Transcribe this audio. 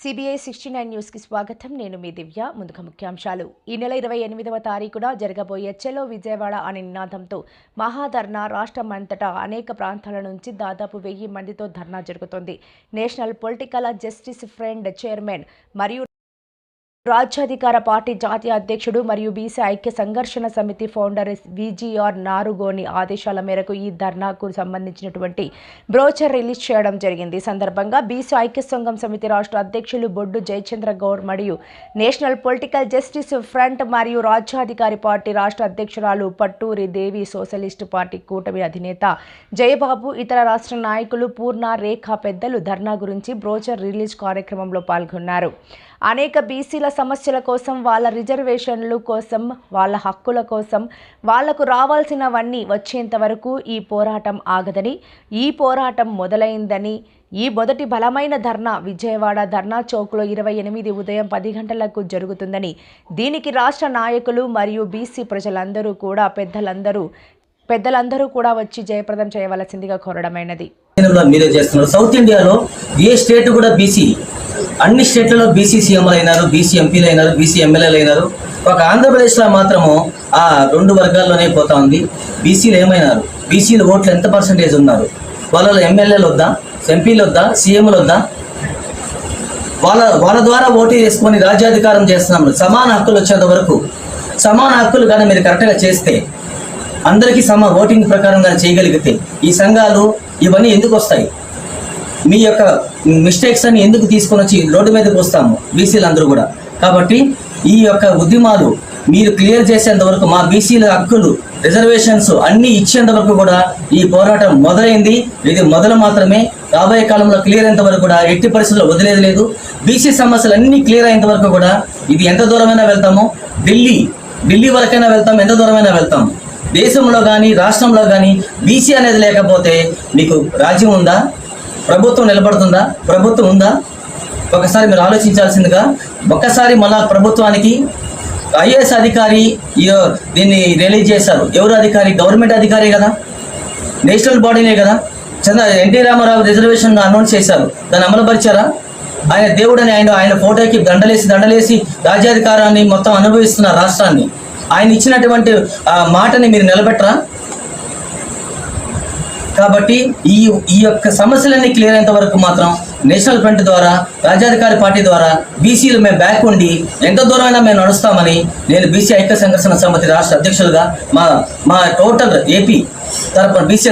CBI 69 news కి స్వాగతం. నేను మీ దివ్య. ముందుగా ముఖ్యాంశాలు. ఈ నెల 28వ తారీఖున జరగబోయే చలో విజయవాడ అనే నినాదంతో మహాధర్నా రాష్ట్రమంతటా అనేక ప్రాంతాల నుంచి దాదాపు 1000 మందితో ధర్నా జరుగుతోంది. National political justice front chairman మరియు రాజ్యాధికార పార్టీ జాతీయ అధ్యక్షుడు మరియు బీసీ ఐక్య సంఘర్షణ సమితి ఫౌండర్ VGR నారుగోని ఆదేశాల మేరకు ఈ ధర్నాకు సంబంధించినటువంటి బ్రోచర్ రిలీజ్ చేయడం జరిగింది. ఈ సందర్భంగా బీసీ ఐక్య సంఘం సమితి రాష్ట్ర అధ్యక్షులు బొడ్డు జయచంద్ర గౌడ్ మరియు నేషనల్ పొలిటికల్ జస్టిస్ ఫ్రంట్ మరియు రాజ్యాధికారి పార్టీ రాష్ట్ర అధ్యక్షురాలు పట్టూరి దేవి, సోషలిస్టు పార్టీ కూటమి అధినేత జయబాబు, ఇతర రాష్ట్ర నాయకులు పూర్ణ, రేఖ పెద్దలు ధర్నా గురించి బ్రోచర్ రిలీజ్ కార్యక్రమంలో పాల్గొన్నారు. అనేక బీసీల సమస్యల కోసం, వాళ్ళ రిజర్వేషన్ల కోసం, వాళ్ళ హక్కుల కోసం, వాళ్లకు రావాల్సినవన్నీ వచ్చేంత వరకు ఈ పోరాటం ఆగదని, ఈ పోరాటం మొదలైందని, ఈ మొదటి బలమైన ధర్నా విజయవాడ ధర్నా చౌక్లో 28 ఉదయం 10 గంటలకు జరుగుతుందని, దీనికి రాష్ట్ర నాయకులు మరియు బీసీ ప్రజలందరూ కూడా పెద్దలందరూ కూడా వచ్చి జయప్రదం చేయవలసిందిగా కోరడమైనది. మీరే చేస్తున్నారు. సౌత్ ఇండియాలో ఏ స్టేట్ కూడా బీసీ, అన్ని స్టేట్లలో బీసీ సీఎంలు అయినారు, బీసీ ఎంపీలు అయినారు, బీసీ ఎమ్మెల్యేలు అయినారు. ఒక ఆంధ్రప్రదేశ్లో మాత్రము ఆ 2 వర్గాల్లోనే పోతా ఉంది. బీసీలు ఏమైనారు? బీసీలు ఓట్లు ఎంత పర్సెంటేజ్ ఉన్నారు? వాళ్ళలో ఎమ్మెల్యేలు వద్దా, ఎంపీలు వద్దా, సీఎంలు వద్దా? వాళ్ళ ద్వారా ఓటు చేసుకొని రాజ్యాధికారం చేస్తున్నాం. సమాన హక్కులు వచ్చేంత వరకు, సమాన హక్కులు కానీ మీరు కరెక్ట్గా చేస్తే, అందరికీ ఓటింగ్ ప్రకారం కానీ చేయగలిగితే ఈ సంఘాలు ఇవన్నీ ఎందుకు వస్తాయి? మీ యొక్క మిస్టేక్స్ అని ఎందుకు తీసుకొని వచ్చి రోడ్డు మీదకి వస్తాము బీసీలు అందరూ కూడా. కాబట్టి ఈ యొక్క ఉద్యమాలు మీరు క్లియర్ చేసేంత వరకు, మా బీసీల హక్కులు, రిజర్వేషన్స్ అన్నీ ఇచ్చేంత వరకు కూడా ఈ పోరాటం మొదలైంది. ఇది మొదలు మాత్రమే. రాబోయే కాలంలో క్లియర్ అయ్యేంత వరకు కూడా ఎట్టి పరిస్థితుల్లో వదిలేదు లేదు. బీసీ సమస్యలు అన్నీ క్లియర్ అయ్యేంత వరకు కూడా ఇది ఎంత దూరమైనా వెళ్తాము, ఢిల్లీ వరకైనా వెళ్తాము, ఎంత దూరమైనా వెళ్తాము. దేశంలో కానీ రాష్ట్రంలో కానీ బీసీ అనేది లేకపోతే మీకు రాజ్యం ఉందా? ప్రభుత్వం నిలబడుతుందా? ప్రభుత్వం ఉందా? ఒకసారి మీరు ఆలోచించాల్సిందిగా. ఒక్కసారి మళ్ళా ప్రభుత్వానికి IAS అధికారి దీన్ని రిలీజ్ చేశారు. ఎవరు అధికారి? గవర్నమెంట్ అధికారి కదా, నేషనల్ బాడీనే కదా. NT రామారావు రిజర్వేషన్ అనౌన్స్ చేశారు, దాన్ని అమలుపరిచారా? ఆయన దేవుడని ఆయన ఫోటోకి దండలేసి రాజ్యాధికారాన్ని మొత్తం అనుభవిస్తున్న రాష్ట్రాన్ని, ఆయన ఇచ్చినటువంటి మాటని మీరు నిలబెట్టరా? కాబట్టి ఈ యొక్క సమస్యలన్నీ క్లియర్ అయ్యేంత వరకు మాత్రం నేషనల్ ఫ్రంట్ ద్వారా, రాజ్యాధికారి పార్టీ ద్వారా బీసీలు మేము బ్యాక్ ఉండి ఎంత దూరమైనా మేము నడుస్తామని నేను బీసీ ఐక్య సంఘర్షణ సమితి రాష్ట్ర అధ్యక్షులుగా మా టోటల్ ఏపీ తరపున బీసీ